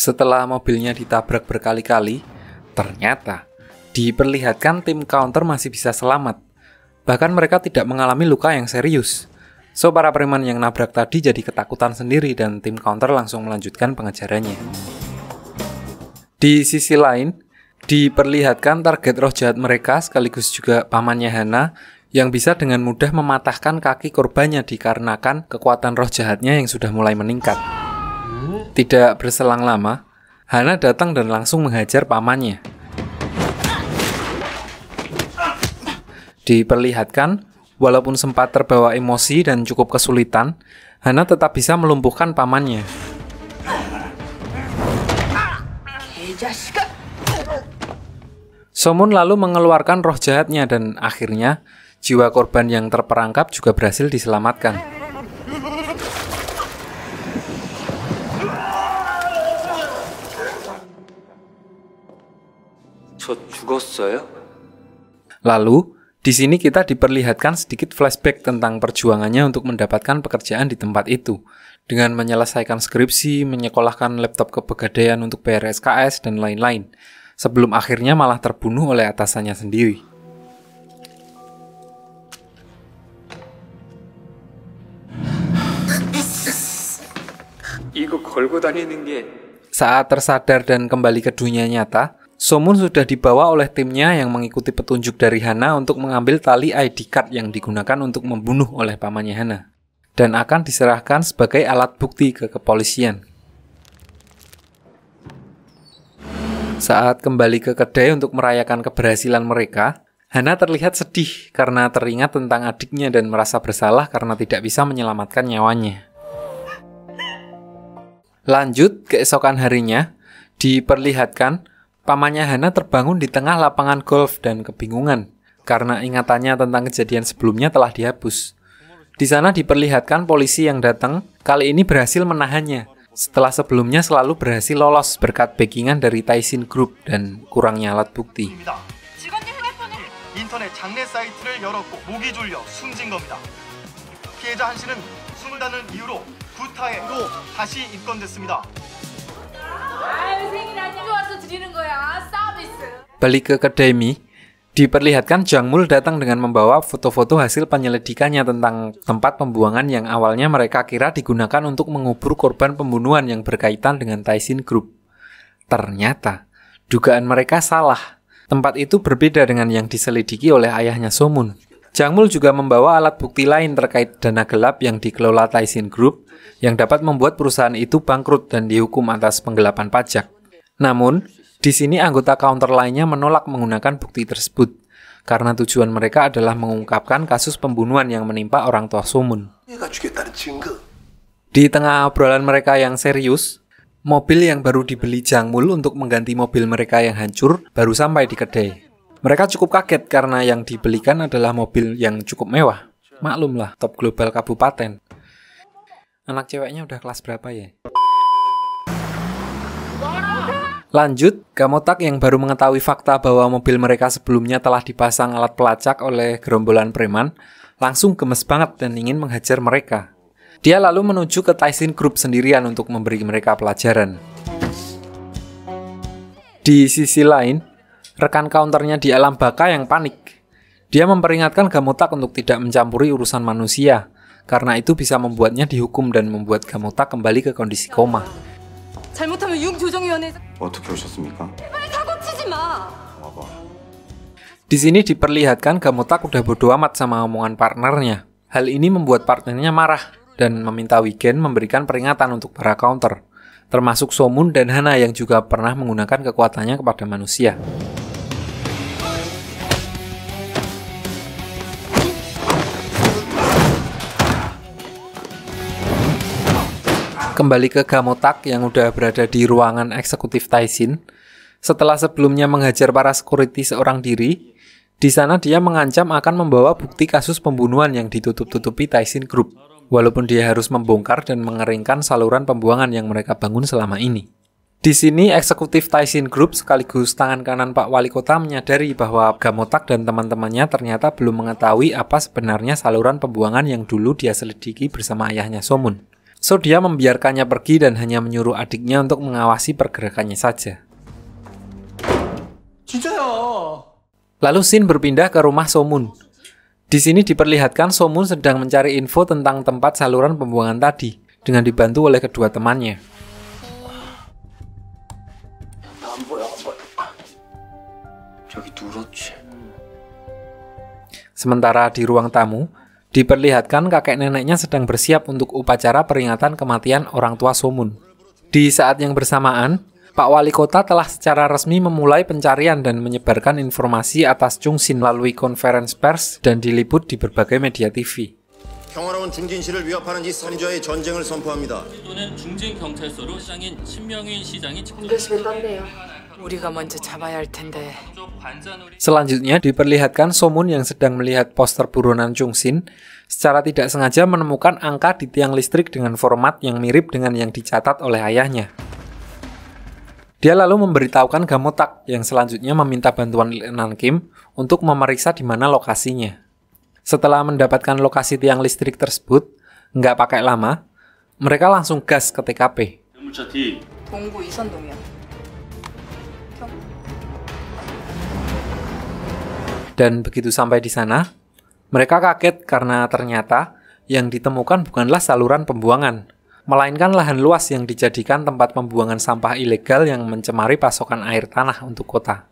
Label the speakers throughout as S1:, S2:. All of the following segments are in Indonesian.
S1: Setelah mobilnya ditabrak berkali-kali, ternyata diperlihatkan tim counter masih bisa selamat. Bahkan mereka tidak mengalami luka yang serius. So, para preman yang nabrak tadi jadi ketakutan sendiri dan tim counter langsung melanjutkan pengejarannya. Di sisi lain, diperlihatkan target roh jahat mereka sekaligus juga pamannya Hana yang bisa dengan mudah mematahkan kaki korbannya dikarenakan kekuatan roh jahatnya yang sudah mulai meningkat. Tidak berselang lama, Hana datang dan langsung menghajar pamannya. Diperlihatkan, walaupun sempat terbawa emosi dan cukup kesulitan, Hana tetap bisa melumpuhkan pamannya. Somun lalu mengeluarkan roh jahatnya dan akhirnya jiwa korban yang terperangkap juga berhasil diselamatkan. Lalu, di sini kita diperlihatkan sedikit flashback tentang perjuangannya untuk mendapatkan pekerjaan di tempat itu, dengan menyelesaikan skripsi, menyekolahkan laptop ke Pegadaian untuk bayar SKS, dan lain-lain, sebelum akhirnya malah terbunuh oleh atasannya sendiri. Saat tersadar dan kembali ke dunia nyata, Somun sudah dibawa oleh timnya yang mengikuti petunjuk dari Hana untuk mengambil tali ID card yang digunakan untuk membunuh oleh pamannya Hana, dan akan diserahkan sebagai alat bukti ke kepolisian. Saat kembali ke kedai untuk merayakan keberhasilan mereka, Hana terlihat sedih karena teringat tentang adiknya dan merasa bersalah karena tidak bisa menyelamatkan nyawanya. Lanjut, keesokan harinya, diperlihatkan pamannya Hana terbangun di tengah lapangan golf dan kebingungan karena ingatannya tentang kejadian sebelumnya telah dihapus. Di sana diperlihatkan polisi yang datang kali ini berhasil menahannya setelah sebelumnya selalu berhasil lolos berkat backingan dari Taishin Group dan kurangnya alat bukti.
S2: 인터넷 장례 사이트를 열었고 목이 졸려 숨진 겁니다. 피해자 한 씨는 숨다는 이유로 구타에로 다시 입건됐습니다.
S1: Balik ke kedai mie, diperlihatkan Jangmul datang dengan membawa foto-foto hasil penyelidikannya tentang tempat pembuangan yang awalnya mereka kira digunakan untuk mengubur korban pembunuhan yang berkaitan dengan Taishin Group. Ternyata, dugaan mereka salah. Tempat itu berbeda dengan yang diselidiki oleh ayahnya Somun. Jangmul juga membawa alat bukti lain terkait dana gelap yang dikelola Taishin Group yang dapat membuat perusahaan itu bangkrut dan dihukum atas penggelapan pajak. Namun, di sini anggota counter lainnya menolak menggunakan bukti tersebut karena tujuan mereka adalah mengungkapkan kasus pembunuhan yang menimpa orang tua Somun. Di tengah obrolan mereka yang serius, mobil yang baru dibeli Jangmul untuk mengganti mobil mereka yang hancur baru sampai di kedai. Mereka cukup kaget karena yang dibelikan adalah mobil yang cukup mewah. Maklumlah, top global kabupaten. Anak ceweknya udah kelas berapa ya? Lanjut, Gamotak yang baru mengetahui fakta bahwa mobil mereka sebelumnya telah dipasang alat pelacak oleh gerombolan preman, langsung gemes banget dan ingin menghajar mereka. Dia lalu menuju ke Taishin Group sendirian untuk memberi mereka pelajaran. Di sisi lain, rekan counternya di alam baka yang panik. Dia memperingatkan Gamotak untuk tidak mencampuri urusan manusia, karena itu bisa membuatnya dihukum dan membuat Gamotak kembali ke kondisi koma. Di sini diperlihatkan Gamotak udah bodo amat sama omongan partnernya. Hal ini membuat partnernya marah dan meminta Wigen memberikan peringatan untuk para counter, termasuk Somun dan Hana yang juga pernah menggunakan kekuatannya kepada manusia. Kembali ke Gamotak yang udah berada di ruangan eksekutif Taishin. Setelah sebelumnya menghajar para security seorang diri, di sana dia mengancam akan membawa bukti kasus pembunuhan yang ditutup-tutupi Taishin Group, walaupun dia harus membongkar dan mengeringkan saluran pembuangan yang mereka bangun selama ini. Di sini eksekutif Taishin Group sekaligus tangan kanan Pak Wali Kota menyadari bahwa Gamotak dan teman-temannya ternyata belum mengetahui apa sebenarnya saluran pembuangan yang dulu dia selidiki bersama ayahnya Somun. So dia membiarkannya pergi dan hanya menyuruh adiknya untuk mengawasi pergerakannya saja. Lalu scene berpindah ke rumah Somun. Di sini diperlihatkan Somun sedang mencari info tentang tempat saluran pembuangan tadi dengan dibantu oleh kedua temannya. Sementara di ruang tamu, diperlihatkan kakek neneknya sedang bersiap untuk upacara peringatan kematian orang tua Somun. Di saat yang bersamaan, Pak Wali Kota telah secara resmi memulai pencarian dan menyebarkan informasi atas Chung Sin melalui konferensi pers dan diliput di berbagai media TV.
S3: 평화로운 중진시를 위협하는 이 선조의 전쟁을 선포합니다.
S4: 또는 중진 경찰서로 시장인 신명인 시장이
S5: 우리가 먼저 잡아야 할 텐데.
S1: Selanjutnya diperlihatkan Somun yang sedang melihat poster buronan Chung Sin secara tidak sengaja menemukan angka di tiang listrik dengan format yang mirip dengan yang dicatat oleh ayahnya. Dia lalu memberitahukan Gamotak yang selanjutnya meminta bantuan Letnan Kim untuk memeriksa di mana lokasinya. Setelah mendapatkan lokasi tiang listrik tersebut, nggak pakai lama, mereka langsung gas ke TKP.
S5: 동구 이선동이요.
S1: Dan begitu sampai di sana, mereka kaget karena ternyata yang ditemukan bukanlah saluran pembuangan, melainkan lahan luas yang dijadikan tempat pembuangan sampah ilegal yang mencemari pasokan air tanah untuk kota.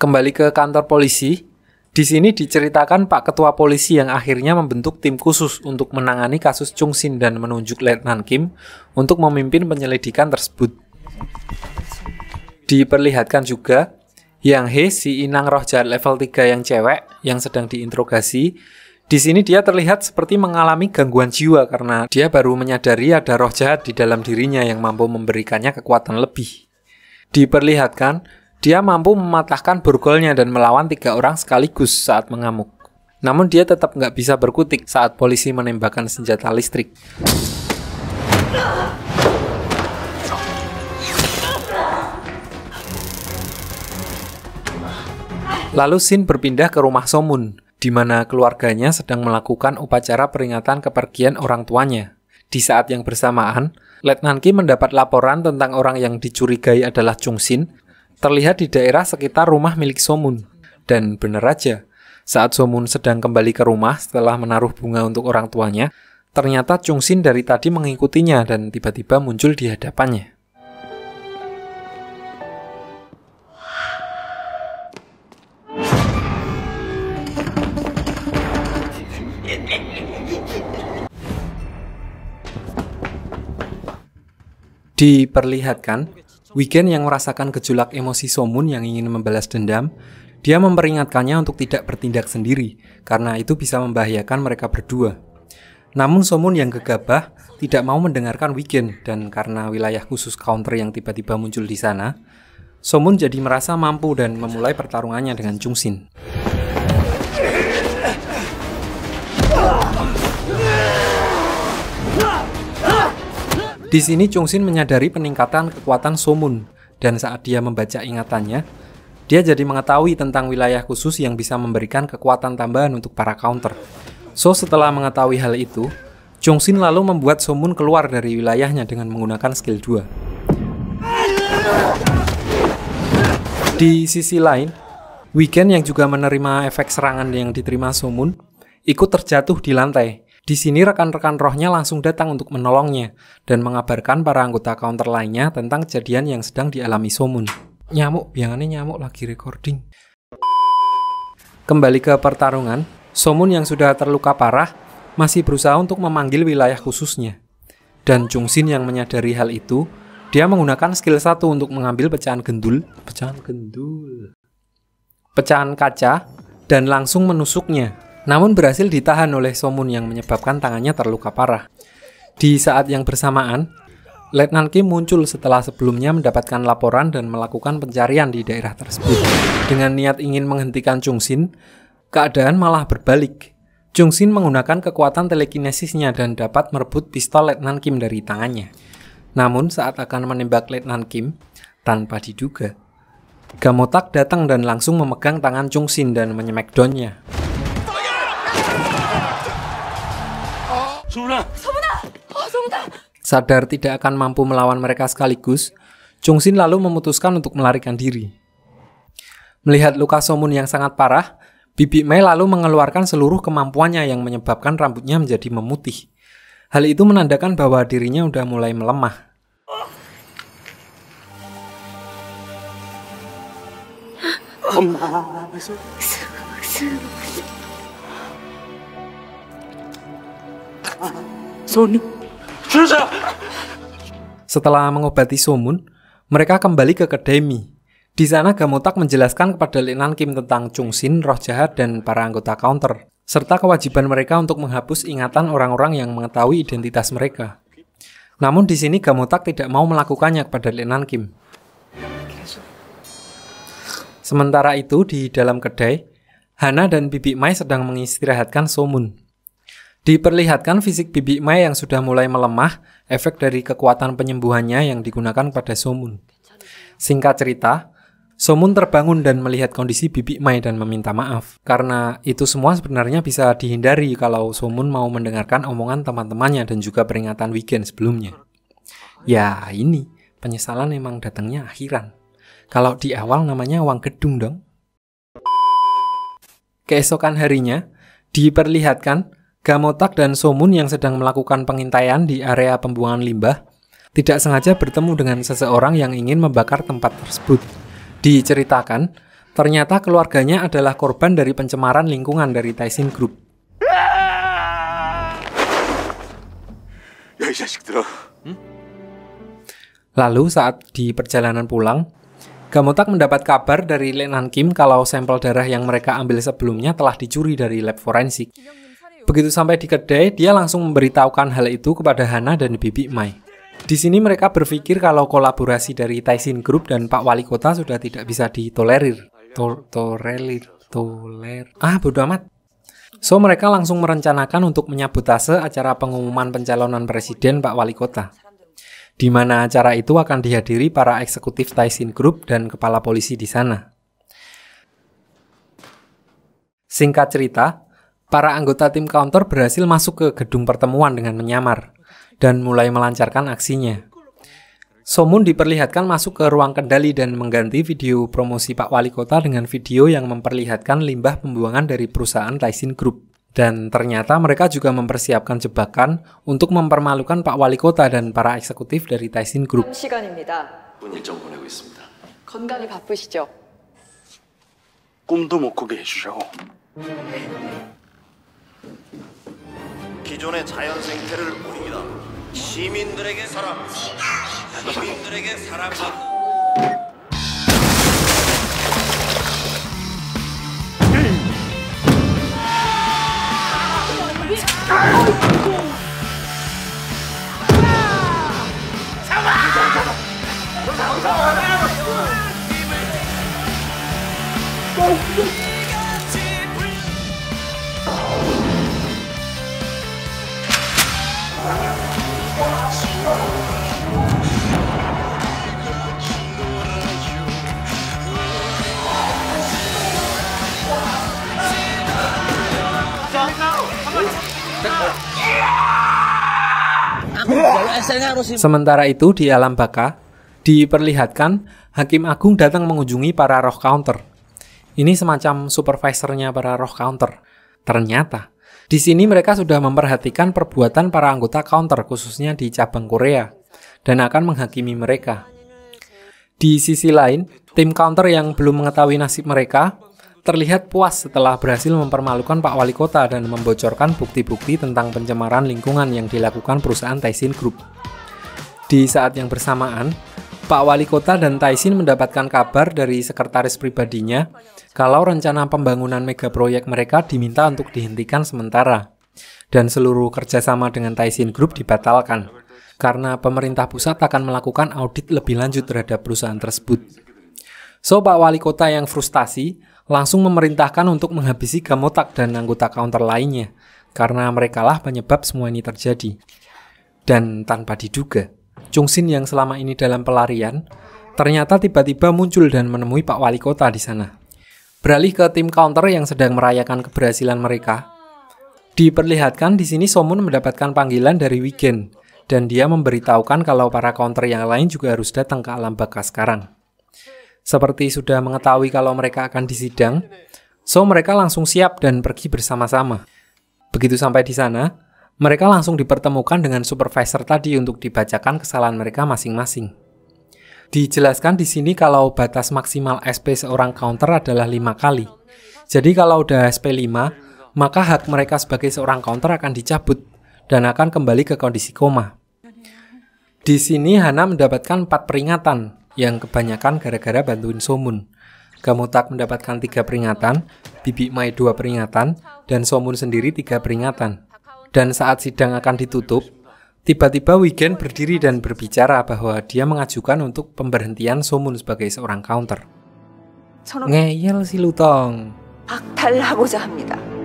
S1: Kembali ke kantor polisi, di sini diceritakan Pak Ketua Polisi yang akhirnya membentuk tim khusus untuk menangani kasus Chung Sin dan menunjuk Letnan Kim untuk memimpin penyelidikan tersebut. Diperlihatkan juga Yang He, si inang roh jahat level 3 yang cewek yang sedang diinterogasi. Di sini dia terlihat seperti mengalami gangguan jiwa karena dia baru menyadari ada roh jahat di dalam dirinya yang mampu memberikannya kekuatan lebih. Diperlihatkan dia mampu mematahkan borgolnya dan melawan 3 orang sekaligus saat mengamuk. Namun dia tetap nggak bisa berkutik saat polisi menembakkan senjata listrik. Lalu scene berpindah ke rumah Somun, di mana keluarganya sedang melakukan upacara peringatan kepergian orang tuanya. Di saat yang bersamaan, Letnan Kim mendapat laporan tentang orang yang dicurigai adalah Chung Sin, terlihat di daerah sekitar rumah milik Somun. Dan benar aja, saat Somun sedang kembali ke rumah setelah menaruh bunga untuk orang tuanya, ternyata Chung Sin dari tadi mengikutinya dan tiba-tiba muncul di hadapannya. Diperlihatkan, Weekend yang merasakan gejolak emosi Somun yang ingin membalas dendam, dia memperingatkannya untuk tidak bertindak sendiri, karena itu bisa membahayakan mereka berdua. Namun Somun yang gegabah tidak mau mendengarkan Weekend, dan karena wilayah khusus counter yang tiba-tiba muncul di sana, Somun jadi merasa mampu dan memulai pertarungannya dengan Chung Sin. Di sini Chung Sin menyadari peningkatan kekuatan Somun, dan saat dia membaca ingatannya, dia jadi mengetahui tentang wilayah khusus yang bisa memberikan kekuatan tambahan untuk para counter. So setelah mengetahui hal itu, Chung Sin lalu membuat Somun keluar dari wilayahnya dengan menggunakan skill 2. Di sisi lain, Weekend yang juga menerima efek serangan yang diterima Somun, ikut terjatuh di lantai. Di sini rekan-rekan rohnya langsung datang untuk menolongnya dan mengabarkan para anggota counter lainnya tentang kejadian yang sedang dialami Somun. Nyamuk, biangannya nyamuk lagi recording. Kembali ke pertarungan, Somun yang sudah terluka parah masih berusaha untuk memanggil wilayah khususnya. Dan Chung Sin yang menyadari hal itu, dia menggunakan skill 1 untuk mengambil pecahan kaca dan langsung menusuknya. Namun berhasil ditahan oleh Somun yang menyebabkan tangannya terluka parah. Di saat yang bersamaan, Letnan Kim muncul setelah sebelumnya mendapatkan laporan dan melakukan pencarian di daerah tersebut. Dengan niat ingin menghentikan Chung Sin, keadaan malah berbalik. Chung Sin menggunakan kekuatan telekinesisnya dan dapat merebut pistol Letnan Kim dari tangannya. Namun saat akan menembak Letnan Kim, tanpa diduga, Gamotak datang dan langsung memegang tangan Chung Sin dan menyemackdownnya. Sadar tidak akan mampu melawan mereka sekaligus, Chungsin lalu memutuskan untuk melarikan diri. Melihat luka Somun yang sangat parah, Bibi Mai lalu mengeluarkan seluruh kemampuannya yang menyebabkan rambutnya menjadi memutih. Hal itu menandakan bahwa dirinya udah mulai melemah. Setelah mengobati Somun, mereka kembali ke kedai mie. Di sana Gamotak menjelaskan kepada Letnan Kim tentang Chungsin, roh jahat, dan para anggota counter, serta kewajiban mereka untuk menghapus ingatan orang-orang yang mengetahui identitas mereka. Namun di sini Gamotak tidak mau melakukannya kepada Letnan Kim. Sementara itu di dalam kedai, Hana dan Bibi Mai sedang mengistirahatkan Somun. Diperlihatkan fisik Bibi Mai yang sudah mulai melemah, efek dari kekuatan penyembuhannya yang digunakan pada Somun. Singkat cerita, Somun terbangun dan melihat kondisi Bibi Mai dan meminta maaf. Karena itu semua sebenarnya bisa dihindari kalau Somun mau mendengarkan omongan teman-temannya dan juga peringatan weekend sebelumnya. Ya ini, penyesalan emang datangnya akhiran. Kalau di awal namanya uang gedung dong. Keesokan harinya, diperlihatkan Gamotak dan Somun yang sedang melakukan pengintaian di area pembuangan limbah tidak sengaja bertemu dengan seseorang yang ingin membakar tempat tersebut. Diceritakan, ternyata keluarganya adalah korban dari pencemaran lingkungan dari Taishin Group. Lalu saat di perjalanan pulang, Gamotak mendapat kabar dari Letnan Kim kalau sampel darah yang mereka ambil sebelumnya telah dicuri dari lab forensik. Begitu sampai di kedai, dia langsung memberitahukan hal itu kepada Hana dan Bibi Mai. Di sini mereka berpikir kalau kolaborasi dari Taishin Group dan Pak Wali Kota sudah tidak bisa ditolerir. Bodo amat. So mereka langsung merencanakan untuk menyabotase acara pengumuman pencalonan presiden Pak Wali Kota, di mana acara itu akan dihadiri para eksekutif Taishin Group dan kepala polisi di sana. Singkat cerita, para anggota tim counter berhasil masuk ke gedung pertemuan dengan menyamar dan mulai melancarkan aksinya. Somun diperlihatkan masuk ke ruang kendali dan mengganti video promosi Pak Wali Kota dengan video yang memperlihatkan limbah pembuangan dari perusahaan Taishin Group. Dan ternyata mereka juga mempersiapkan jebakan untuk mempermalukan Pak Wali Kota dan para eksekutif dari Taishin Group.
S6: 시간입니다.
S7: 일정 보내고 있습니다.
S6: 건강이 바쁘시죠?
S7: 꿈도 못 꾸게 해주자고.
S3: 기존의 자연 생태를 우립니다. 시민들에게 사람.
S1: Sementara itu di alam baka, diperlihatkan Hakim Agung datang mengunjungi para roh counter. Ini semacam supervisornya para roh counter. Ternyata, di sini mereka sudah memperhatikan perbuatan para anggota counter, khususnya di cabang Korea, dan akan menghakimi mereka. Di sisi lain, tim counter yang belum mengetahui nasib mereka terlihat puas setelah berhasil mempermalukan Pak Wali Kota dan membocorkan bukti-bukti tentang pencemaran lingkungan yang dilakukan perusahaan Taishin Group. Di saat yang bersamaan, Pak Wali Kota dan Taishin mendapatkan kabar dari sekretaris pribadinya kalau rencana pembangunan mega proyek mereka diminta untuk dihentikan sementara, dan seluruh kerjasama dengan Taishin Group dibatalkan, karena pemerintah pusat akan melakukan audit lebih lanjut terhadap perusahaan tersebut. So, Pak Wali Kota yang frustasi langsung memerintahkan untuk menghabisi Gamotak dan anggota counter lainnya, karena merekalah penyebab semua ini terjadi. Dan tanpa diduga, Chungsin yang selama ini dalam pelarian, ternyata tiba-tiba muncul dan menemui Pak Wali Kota di sana. Beralih ke tim counter yang sedang merayakan keberhasilan mereka, Diperlihatkan di sini Somun mendapatkan panggilan dari Wigen, dan dia memberitahukan kalau para counter yang lain juga harus datang ke alam baka sekarang. Seperti sudah mengetahui kalau mereka akan disidang, so mereka langsung siap dan pergi bersama-sama. Begitu sampai di sana, mereka langsung dipertemukan dengan supervisor tadi untuk dibacakan kesalahan mereka masing-masing. Dijelaskan di sini kalau batas maksimal SP seorang counter adalah 5 kali. Jadi kalau udah SP 5, maka hak mereka sebagai seorang counter akan dicabut dan akan kembali ke kondisi koma. Di sini Hana mendapatkan 4 peringatan yang kebanyakan gara-gara bantuin Somun. Gamutak mendapatkan 3 peringatan, Bibi Mai 2 peringatan, dan Somun sendiri 3 peringatan. Dan saat sidang akan ditutup, tiba-tiba Wigen berdiri dan berbicara bahwa dia mengajukan untuk pemberhentian Somun sebagai seorang counter. Ngeyel si Lutong.
S6: 박탈하고자 합니다.